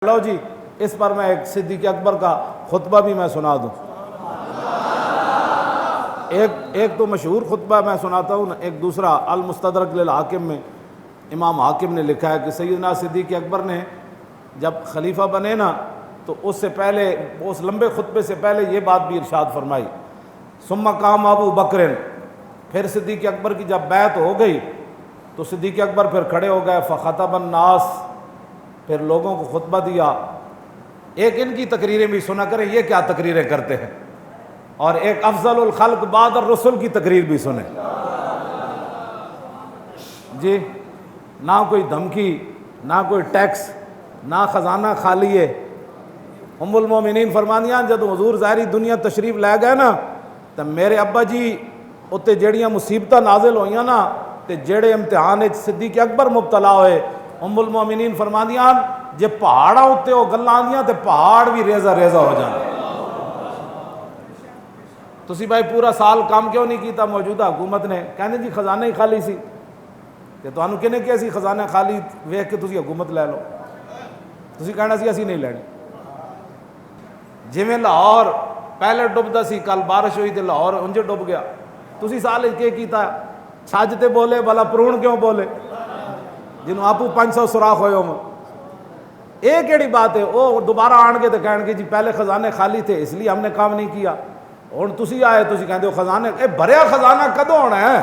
لو جی اس پر میں ایک صدیق اکبر کا خطبہ بھی میں سنا دوں. ایک تو مشہور خطبہ میں سناتا ہوں، ایک دوسرا المستدرک للحاکم میں امام حاکم نے لکھا ہے کہ سیدنا صدیق اکبر نے جب خلیفہ بنے نا تو اس سے پہلے، اس لمبے خطبے سے پہلے یہ بات بھی ارشاد فرمائی، ثم قام ابو بکر، پھر صدیق اکبر کی جب بیعت ہو گئی تو صدیق اکبر پھر کھڑے ہو گئے، فخطب الناس، پھر لوگوں کو خطبہ دیا. ایک ان کی تقریریں بھی سنا کریں، یہ کیا تقریریں کرتے ہیں، اور ایک افضل الخلق بعد الرسل کی تقریر بھی سنیں جی. نہ کوئی دھمکی، نہ کوئی ٹیکس، نہ خزانہ خالی ہے. ام المومنین فرماندیاں جب حضور ظاہری دنیا تشریف لے گئے نا تو میرے ابا جی اتنے جڑیاں مصیبتاں نازل ہوئیاں نا تے جڑے امتحان صدیق اکبر مبتلا ہوئے، ام المومنین فرماندیاں جے پہاڑاں اتنے وہ گلاں آندیاں تے پہاڑ بھی ریزہ ریزہ ہو جانے. تسی بھائی پورا سال کام کیوں نہیں کیتا موجودہ حکومت نے؟ کہنے جی خزانہ ہی خالی سی. کہ تانوں کہنے کیا سی خزانہ خالی ویکھ کے تسی حکومت لے لو؟ تسی کہنا سی اسی نہیں لینی. جویں لاہور پہلے ڈبدا سی، کل بارش ہوئی تے لاہور انج ڈب گیا. تسی سال کے کیتا؟ چھج تے بولے بھلا پرون کیوں بولے جنہوں آپو 500 سوراخ ہوئے ہوں. ایک کیڑی بات ہے، وہ دوبارہ آن گے تو کہیں گے جی پہلے خزانے خالی تھے اس لیے ہم نے کام نہیں کیا. اور تسی آئے تسی کہتے ہو خزانے، اے بھریا خزانہ کدوں ہونا ہے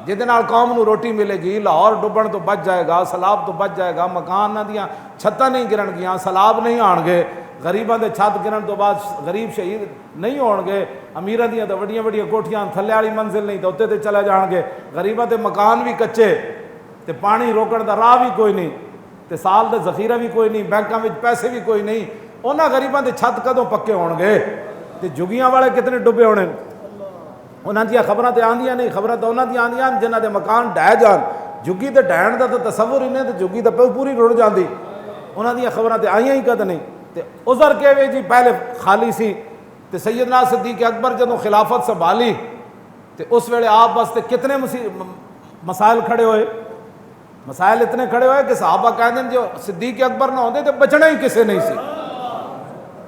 جہدے نال قوم نو روٹی ملے گی؟ لاہور ڈبن تو بچ جائے گا، سیلاب تو بچ جائے گا، مکان نہ دیاں چھتاں نہیں گرن گیاں، سیلاب نہیں آن گے، غریباں دے چھت گرن تو بعد غریب شہید نہیں ہون گے، امیراں دیاں تو وڈیاں وڈیاں کوٹھیاں تھلے والی منزل نہیں تو اتنے تے چلے جان گے، غریباں دے مکان بھی کچے تے پانی روکن دا راہ بھی کوئی نہیں تے سال دے ذخیرہ بھی کوئی نہیں، بینکاں وچ پیسے بھی کوئی نہیں. انہاں غریباں دے چھت کدوں پکے ہون گے؟ تے جھگیاں والے کتنے ڈبے ہونے؟ انہاں دیاں خبراں تے آندیاں نہیں، خبراں تے انہاں دیاں آندیاں جنہاں دے مکان ڈھہ جان. جھگی تے ڈھہن دا تو تصور ہی نہیں، تے جھگی تے پوری رڑ جاندی. انہاں دیاں خبراں تے آئیاں ہی کد نہیں. تے عذر کہوے جی پہلے خالی سی. تے سیدنا صدیق اکبر جدوں خلافت سنبھالی تے اس ویلے آپ واسطے کتنے مسائل کھڑے ہوئے. مسائل اتنے کھڑے ہوئے کہ صحابہ کہتے ہیں جو صدیق اکبر نہ ہوتے تو بچنا ہی کسے نہیں سی.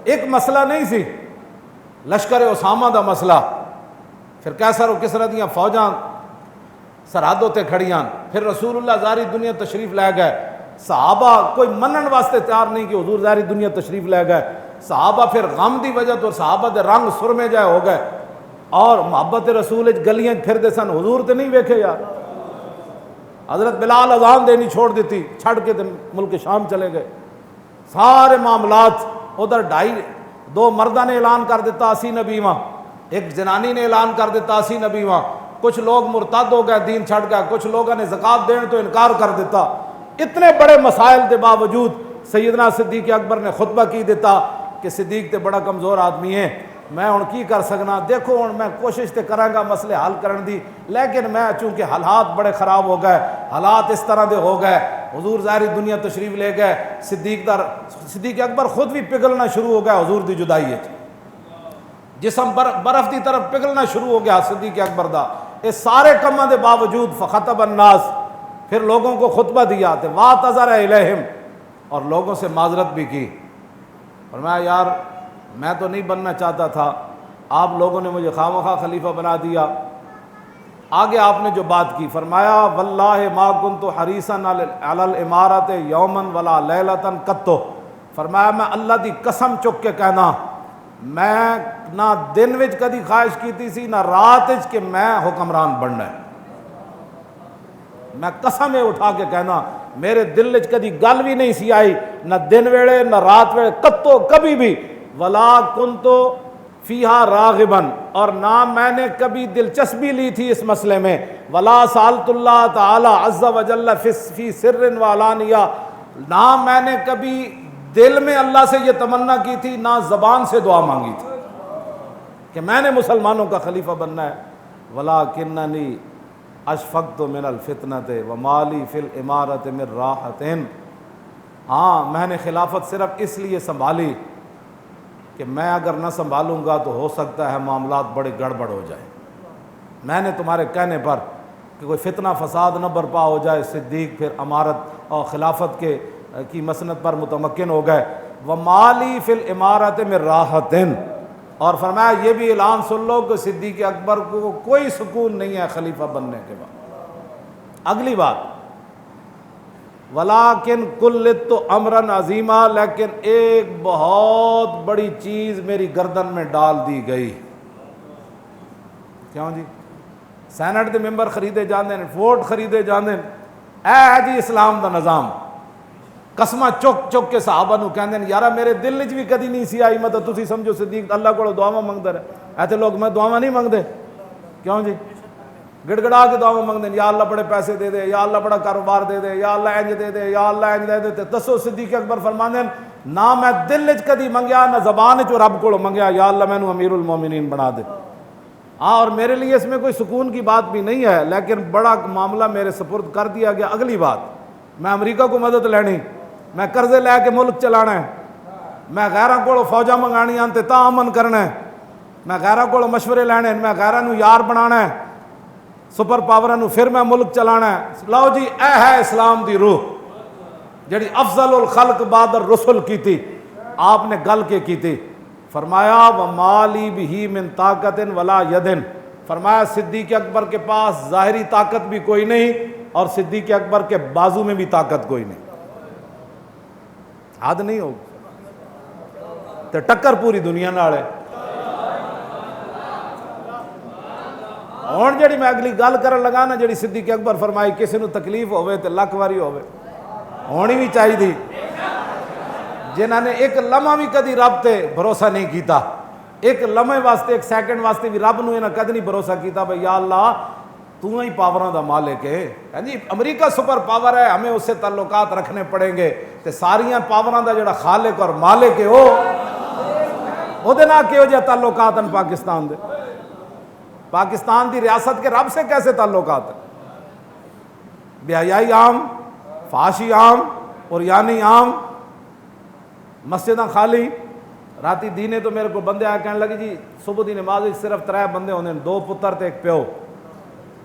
ایک مسئلہ نہیں سی لشکر اسامہ دا مسئلہ، پھر کیسر و کسرا دیاں فوجاں سرحدوں تے کھڑیاں، پھر رسول اللہ ظاہری دنیا تشریف لے گئے. صحابہ کوئی منن واسطے تیار نہیں کہ حضور ظاہری دنیا تشریف لے گئے. صحابہ پھر غم دی وجہ تو صحابہ دے رنگ سرمے جائے ہو گئے اور محبت رسول گلیاں پھر دے سن. حضور تے نہیں ویکھے یار. حضرت بلال اذان دینی چھوڑ دیتی، چھڑ کے ملک شام چلے گئے. سارے معاملات ادھر 2 مردہ نے اعلان کر دیتا 80 نبی وہاں، ایک جنانی نے اعلان کر دیتا 80 نبی وہاں. کچھ لوگ مرتد ہو گئے، دین چھڑ گئے، کچھ لوگوں نے زکوٰۃ دین تو انکار کر دیتا. اتنے بڑے مسائل کے باوجود سیدنا صدیق اکبر نے خطبہ کی دیتا کہ صدیق تے بڑا کمزور آدمی ہے، میں ہن کی کر سکنا. دیکھو ہن میں کوشش تے کراں گا مسئلے حل کرن دی، لیکن میں چونکہ حالات بڑے خراب ہو گئے، حالات اس طرح دے ہو گئے، حضور ظاہری دنیا تشریف لے گئے، صدیق اکبر خود بھی پگھلنا شروع ہو گیا حضور دی جدائی وچ. جسم برف دی طرف پگھلنا شروع ہو گیا صدیق اکبر دا. اس سارے کماں دے باوجود فخطب الناس، پھر لوگوں کو خطبہ دیا تے واعتذر الیہم، اور لوگوں سے معذرت بھی کی. فرمایا یار میں تو نہیں بننا چاہتا تھا، آپ لوگوں نے مجھے خواہ خلیفہ بنا دیا. آگے آپ نے جو بات کی فرمایا واللہ ما کنت حریصا علی الامارۃ یوما ولا لیلۃ قط. فرمایا میں اللہ دی قسم چک کے کہنا میں نہ دن وچ کدی خواہش کیتی سی نہ رات وچ کہ میں حکمران بننا ہے. میں قسم اٹھا کے کہنا میرے دل وچ کدی گل بھی نہیں سی آئی، نہ دن ویلے نہ رات ویلے، قطو کبھی بھی. ولا کنتو فیہا راغبا، اور نہ میں نے کبھی دلچسپی لی تھی اس مسئلے میں. ولا سالت اللہ تعالی عز وجل فی سر و علانیہ، نہ میں نے کبھی دل میں اللہ سے یہ تمنا کی تھی نہ زبان سے دعا مانگی تھی کہ میں نے مسلمانوں کا خلیفہ بننا ہے. ولکننی اشفقت من الفتنۃ وما لی فی الامارۃ من راحۃ. ہاں میں نے خلافت صرف اس لیے سنبھالی کہ میں اگر نہ سنبھالوں گا تو ہو سکتا ہے معاملات بڑے گڑبڑ ہو جائیں. میں نے تمہارے کہنے پر کہ کوئی فتنہ فساد نہ برپا ہو جائے، صدیق پھر امارت اور خلافت کے کی مسند پر متمکن ہو گئے. ومالی فی الامارۃ من راحۃ، اور فرمایا یہ بھی اعلان سن لو کہ صدیق اکبر کو کوئی سکون نہیں ہے خلیفہ بننے کے بعد. اگلی بات، ولیکن کلت امرا عظیما، لیکن ایک بہت بڑی چیز میری گردن میں ڈال دی گئی. کیوں جی؟ سینٹ دے ممبر خریدے جاندے ہیں، ووٹ خریدے جاندے ہیں، اے ہے جی اسلام دا نظام. قسمہ چک چک کے صحابہ نو کہندے ہیں یارا میرے دل وچ بھی کدی نہیں سی آئی، مطلب تسی سمجھو صدیق اللہ کو دعاواں منگدا رہے. ایتھے لوگ میں دعاواں نہیں منگدے. کیوں جی؟ گڑ گڑا کے دعاواں منگدے ہیں، یا اللہ بڑے پیسے دے دے، یا اللہ بڑا کاروبار دے دے، یا اللہ انج دے دے، یا اللہ انج دے دے. دسو صدیق اکبر فرماندے ہیں نہ میں دل وچ کدی منگیا نہ زبان وچ رب کولوں منگیا یا اللہ مینوں امیر المومنین بنا دے. ہاں، اور میرے لیے اس میں کوئی سکون کی بات بھی نہیں ہے، لیکن بڑا معاملہ میرے سپرد کر دیا گیا. اگلی بات، میں امریکہ کو مدد لینی، میں قرضے لے کے ملک چلانا ہے، میں غیراں کولوں فوجاں منگانیاں تے تا امن کرنا ہے، میں غیراں کولوں مشورے لینے، میں غیراں نو یار بنانا ہے، سپر پاوراں نو پھر میں ملک چلانا ہے. لو جی اے ہے اسلام دی روح جڑی افضل الخلق بعد الرسل کی تھی، آپ نے گل کے کی تھی. فرمایا وما لی بہ من طاقت ولا ید، فرمایا صدیق اکبر کے پاس ظاہری طاقت بھی کوئی نہیں اور صدیق اکبر کے بازو میں بھی طاقت کوئی نہیں. حد نہیں ہوگی تو ٹکر پوری دنیا نال ہے. ہن جڑی میں اگلی گل کرن لگا نا، جڑی صدیق اکبر فرمائی کسی نو تکلیف ہوئے تے لکھ واری ہوئے، ہونی بھی چاہیے تھی. جنہاں نے ایک لمحہ بھی کدی رب تے بھروسہ نہیں کیتا، ایک لمحے واسطے ایک سیکنڈ واسطے بھی رب نو انہاں کدی نہیں بھروسہ کیتا بھئی یا اللہ تو ہی پاوراں دا مالک ہے. جی امریکہ سپر پاور ہے، ہمیں اس سے تعلقات رکھنے پڑیں گے تے ساریاں پاوراں دا جڑا خالق اور مالک ہے او دے نال کیہو جے تعلقات ہیں پاکستان دے؟ پاکستان دی ریاست کے رب سے کیسے تعلقات ہیں؟ بے حیائی عام، فحاشی عام، عریانی عام، مسجداں خالی. راتی دینے تو میرے کو بندے آ کہنے لگے جی صبح دی نماز صرف 3 بندے ہوندے ہیں، 2 پتر تے 1 پیو،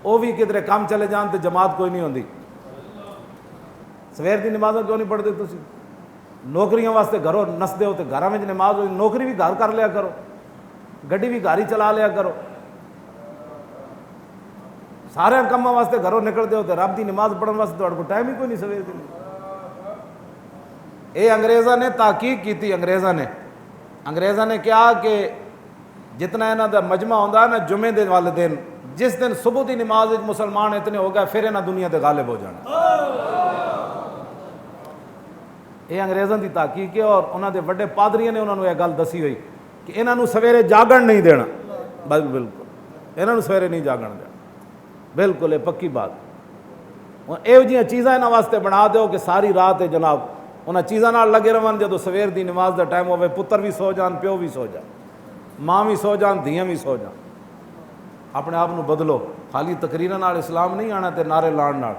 وہ بھی کدھر کام چلے جان تے جماعت کوئی نہیں ہوندی. سویر دی نمازوں کیوں نہیں پڑھتے تسی؟ نوکریاں واسطے گھروں نسدے ہو تے گھراں وچ نماز ہوئی، نوکری بھی گھر کر لیا کرو، گڈی بھی گھر ہی چلا لیا کرو. سارے کاماں واسطے گھروں نکلتے ہو تے رب دی نماز پڑھن واسطے تہاڈے کول ٹائم ہی کوئی نہیں سویر دی. اے انگریزاں نے تحقیق کی تھی. انگریزاں نے کیا کہ جتنا انہاں دا مجمع ہوندا ہے نا جمعے دے والے دن، جس دن صبح دی نماز وچ مسلمان اتنے ہو گئے پھر انہاں دنیا تے غالب ہو جانا. یہ انگریزاں دی تحقیق ہے، اور انہاں دے وڈے پادریاں نے انہاں نوں یہ گل دسی ہوئی کہ انہاں نوں سویرے جاگن نہیں دینا. بالکل انہاں نوں سویرے نہیں جاگن دینا، بالکل یہ پکی بات. یہ جہاں چیزاں انہاں واسطے بنا دیو کہ ساری رات جناب انہاں چیزاں نال لگے رہن. جدو سویر دی نماز دا ٹائم ہوئے پتر بھی سو جان، پیو بھی سو جان، ماں بھی سو جان، دھیاں بھی سو جان. اپنے آپ نو بدلو. خالی تقریراں نال اسلام نہیں آنا تے نعرے لان نال.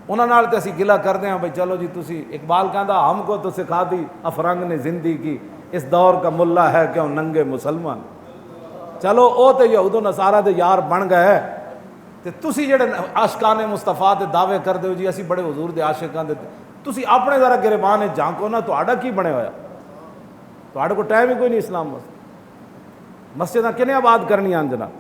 انہاں نال تے اسی گلہ کردے ہیں بھئی چلو جی تسی، اقبال کہندا ہم کو تو سکھا دی افرنگ نے زندگی کی، اس دور کا ملا ہے کیوں ننگے مسلمان. چلو او تے یہود و نصارہ دے یار بن گئے تے تسی جڑے عاشقان مصطفیٰ دے دعوے کردے ہو جی اسی بڑے حضور دے عاشقاں دے، تسی اپنے ذرا گریبان جھانکو نا تہاڈا کی بنے ہویا؟ تہاڈے کو ٹائم ہی کوئی نہیں اسلام واسطے. مسجداں کنے آباد کرنی آن جناب؟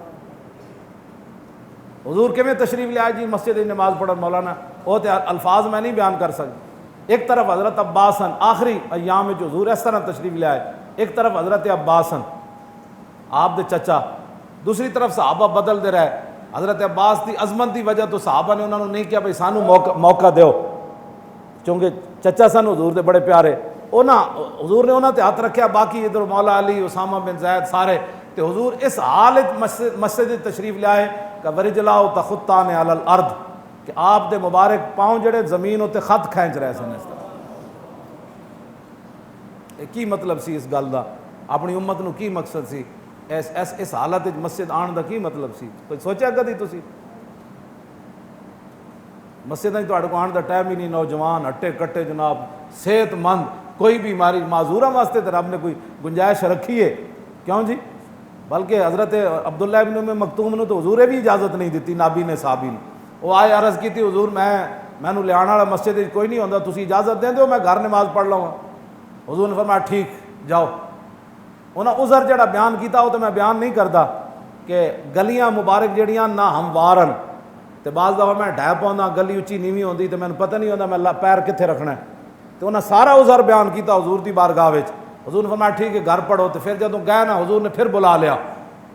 حضور کیویں تشریف لے آئے جی مسجد نماز پڑھن مولانا؟ وہ تے الفاظ میں نہیں بیان کر سکتا. ایک طرف حضرت عباس ہیں آخری ایام میں جو حضور اس طرح تشریف لے آئے، ایک طرف حضرت عباس ہیں آپ دے چچا، دوسری طرف صحابہ بدل دے رہے. حضرت عباس دی عظمت دی وجہ تو صحابہ نے انہوں نے نہیں کیا بھئی سانو موقع دیو، چونکہ چچا سن حضور دے بڑے پیارے. حضور نے انہوں تے ہاتھ رکھیا، باقی ادھر مولا علی، اسامہ بن زید سارے تے حضور اس حالت مسجد تشریف لے آئے کہ ورجلاؤ تخطان علی الارض، کہ آپ دے مبارک پاؤں جڑے زمین ہوتے خط کھینچ رہے سن. اس طرح کی مطلب سی اس گل دا؟ اپنی امت نو کی مقصد سی اس حالت مسجد آن دا کی مطلب سی؟ کوئی سوچیا کدی تسی؟ مسجد تہاڈے کو آن دا ٹائم ہی نہیں. نوجوان ہٹے کٹے جناب، صحت مند، کوئی بیماری معذوراں واسطے تو رب نے کوئی گنجائش رکھی ہے. کیوں جی؟ بلکہ حضرت عبداللہ ابن ام مکتوم نے تو حضور بھی اجازت نہیں دیتی، نابی نے صحابی نے. وہ آئے عرض کی تھی حضور مینوں لے والا مسجد کوئی نہیں ہوتا, تسی اجازت دیں دو میں گھر نماز پڑھ لواں. حضور نے فرمایا ٹھیک جاؤ. انہاں عذر جڑا بیان کیتا وہ تو میں بیان نہیں کرتا کہ گلیاں مبارک جڑیاں نہ ہموار ہیں, تے بعض دفعہ میں ڈھہ پاؤں گلی اچھی نیوی ہوندی تے مینوں پتہ نہیں ہوتا میں پیر کتنے رکھنا ہے. تو انہاں سارا عذر بیان کیتا حضور دی بارگاہ وچ. حضور نے فرمایا ٹھیک ہے گھر پڑھو. تو پھر جدوں گئے نا حضور نے پھر بلا لیا,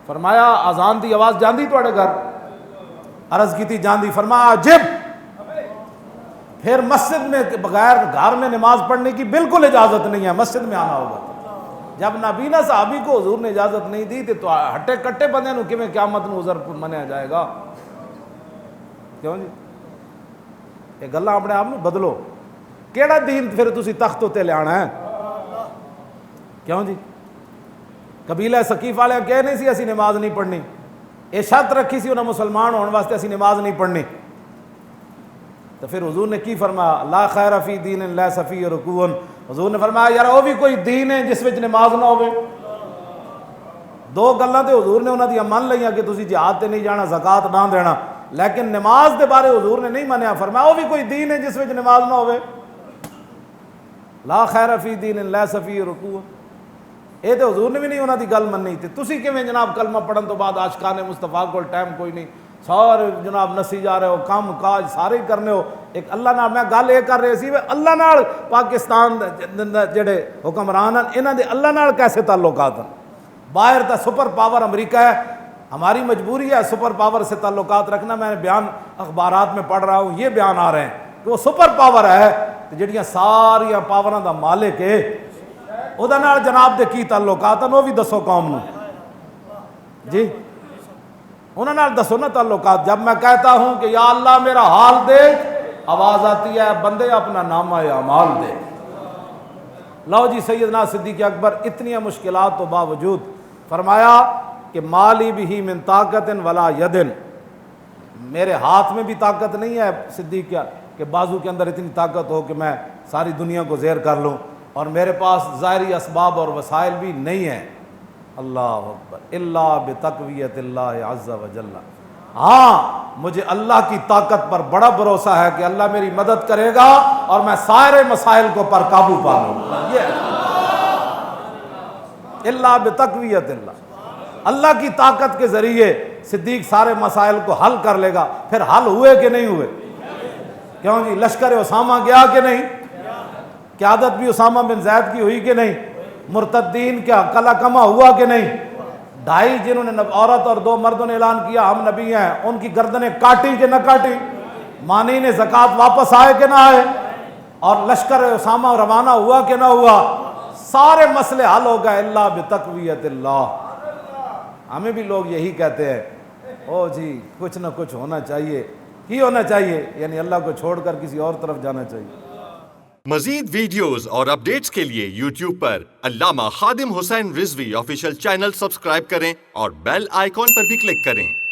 فرمایا اذان دی آواز جاندی تواڈے گھر؟ عرض کی تھی جاندی. فرمایا عجب, پھر مسجد میں بغیر گھر میں نماز پڑھنے کی بالکل اجازت نہیں ہے, مسجد میں آنا ہوگا. جب نابینا صحابی کو حضور نے اجازت نہیں دی تو ہٹے کٹے بندے نو کیویں قیامت نو عذر منیا جائے گا؟ کیوں جی یہ گلاں اپنے آپ میں بدلو. کیڑا دین پھر تسی تخت تے لے آنا ہے؟ کیوں جی قبیلہ ثقیف والے کہہ نہیں سی اسی نماز نہیں پڑھنی, یہ شرط رکھی سی انہاں مسلمان ہونے واسطے اسی نماز نہیں پڑھنی. تو پھر حضور نے کی فرمایا لا خیر فی دین لیس فیہ رکوع. حضور نے فرمایا یار وہ بھی کوئی دین ہے جس وچ نماز نہ ہوے. دو گلاں تے حضور نے انہاں دی من لئیاں کہ تسی جہاد تے نہیں جانا, زکات نہ دینا, لیکن نماز دے بارے حضور نے نہیں منیا. فرمایا وہ بھی کوئی دین ہے جس وچ نماز نہ ہوے. لا خیر فی دین لیس فیہ رکوع. یہ تو حضور نے بھی نہیں انہاں دی گل منی. تے تسی کیویں جناب کلمہ پڑھن تو بعد عاشقان مصطفیٰ کول ٹائم کوئی نہیں, سارے جناب نسی جا رہے ہو, کام کاج سارے ہی کرنے ہو. ایک اللہ نال میں گل یہ کر رہے سی اللہ نال پاکستان جڑے حکمران ہیں انہاں دے اللہ نال کیسے تعلقات ہیں. باہر تا سپر پاور امریکہ ہے, ہماری مجبوری ہے سپر پاور سے تعلقات رکھنا. میں بیان اخبارات میں پڑھ رہا ہوں, یہ بیان آ رہے ہیں کہ وہ سپر پاور ہے جڑیاں ساریاں پاوراں دا مالک ہے, او دا نال جناب دے کی تعلقات ہیں وہ بھی دسو قوم نو. جی انہوں نے دسو نا تعلقات. جب میں کہتا ہوں کہ یا اللہ میرا حال دیکھ, آواز آتی ہے بندے اپنا نامہ اعمال دے. لو جی سیدنا صدیق اکبر اتنی مشکلات تو باوجود فرمایا کہ مالی بھی من طاقت ولا یدن, میرے ہاتھ میں بھی طاقت نہیں ہے صدیق کیا کہ بازو کے اندر اتنی طاقت ہو کہ میں ساری دنیا کو زیر کر لوں, اور میرے پاس ظاہری اسباب اور وسائل بھی نہیں ہیں. اللہ اکبر الا بتقویت اللہ عز وجل. ہاں مجھے اللہ کی طاقت پر بڑا بھروسہ ہے کہ اللہ میری مدد کرے گا اور میں سارے مسائل کو پر قابو پا لوں گا. یہ الا بتقویت اللہ, اللہ کی طاقت کے ذریعے صدیق سارے مسائل کو حل کر لے گا. پھر حل ہوئے کہ نہیں ہوئے؟ کیوں جی لشکر اسامہ گیا کہ نہیں؟ قیادت بھی اسامہ بن زید کی ہوئی کہ نہیں؟ مرتدین کیا کلا کما ہوا کہ نہیں؟ 2.5 جنہوں نے عورت اور 2 مردوں نے اعلان کیا ہم نبی ہیں, ان کی گردنیں کاٹی کہ نہ کاٹی؟ مانی نے زکوٰۃ واپس آئے کہ نہ آئے؟ اور لشکر اسامہ روانہ ہوا کہ نہ ہوا؟ سارے مسئلے حل ہو گئے الا بتقویت اللہ. ہمیں بھی لوگ یہی کہتے ہیں او جی کچھ نہ کچھ ہونا چاہیے. کی ہونا چاہیے؟ یعنی اللہ کو چھوڑ کر کسی اور طرف جانا چاہیے. مزید ویڈیوز اور اپڈیٹس کے لیے یوٹیوب پر علامہ Khadim Hussain Rizvi official channel subscribe کریں اور بیل آئیکن پر بھی کلک کریں.